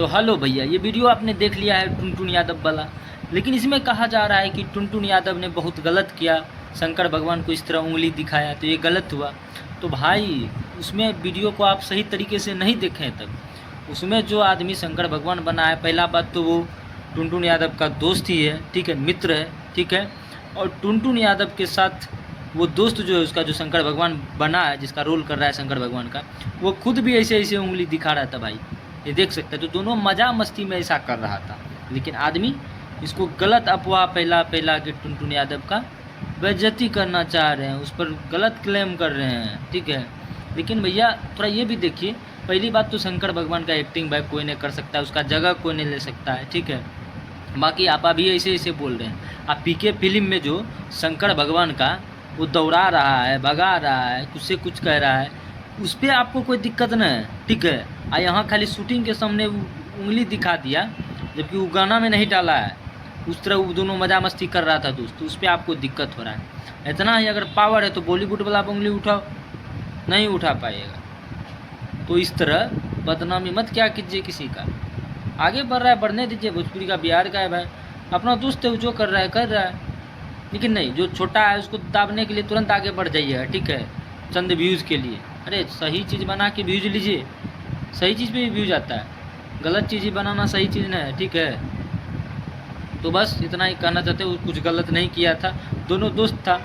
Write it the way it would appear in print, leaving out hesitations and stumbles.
Hello भैया, ये video आपने देख लिया है टुनटुन यादव वाला, लेकिन इसमें कहा जा रहा है कि टुनटुन यादव ने बहुत गलत किया, शंकर भगवान को इस तरह उंगली दिखाया तो ये गलत हुआ। तो भाई उसमें वीडियो को आप सही तरीके से नहीं देखें। तब उसमें जो आदमी शंकर भगवान बना है, पहला बात तो वो टुनटुन यादव का दोस्त ही है, ठीक है, मित्र है, ठीक है। और टुनटुन यादव के साथ वो दोस्त जो है उसका, जो शंकर भगवान बना है, जिसका रोल कर रहा है शंकर भगवान का, वो खुद भी ऐसे ऐसे उंगली दिखा रहा था भाई, ये देख सकते हैं। तो दोनों मज़ा मस्ती में ऐसा कर रहा था, लेकिन आदमी इसको गलत अफवाह पहला कि टुनटुन यादव का बेइज्जती करना चाह रहे हैं, उस पर गलत क्लेम कर रहे हैं, ठीक है। लेकिन भैया थोड़ा ये भी देखिए, पहली बात तो शंकर भगवान का एक्टिंग भाई कोई नहीं कर सकता है, उसका जगह कोई नहीं ले सकता है, ठीक है। बाकी आप अभी ऐसे ऐसे बोल रहे हैं। आप पीके फिल्म में जो शंकर भगवान का वो दौड़ा रहा है, भगा रहा है, कुछ से कुछ कह रहा है, उस पर आपको कोई दिक्कत नहीं है, ठीक है। यहाँ खाली शूटिंग के सामने उंगली दिखा दिया, जबकि वो गाना में नहीं डाला है। उस तरह वो दोनों मजा मस्ती कर रहा था दोस्त, तो उस पर आपको दिक्कत हो रहा है। इतना ही अगर पावर है तो बॉलीवुड वाला आप उंगली उठाओ, नहीं उठा पाएगा। तो इस तरह बदनामी मत क्या कीजिए किसी का। आगे बढ़ रहा है, बढ़ने दीजिए, भोजपुरी का बिहार का है भाई, अपना दोस्त है, वो जो कर रहा है कर रहा है। लेकिन नहीं, जो छोटा है उसको दाबने के लिए तुरंत आगे बढ़ जाइएगा, ठीक है, चंद व्यूज़ के लिए। अरे सही चीज़ बना के व्यूज़ लीजिए, सही चीज़ पे भी व्यूज आता है, गलत चीज़ ही बनाना सही चीज़ नहीं है, ठीक है। तो बस इतना ही कहना चाहते, वो कुछ गलत नहीं किया था, दोनों दोस्त था।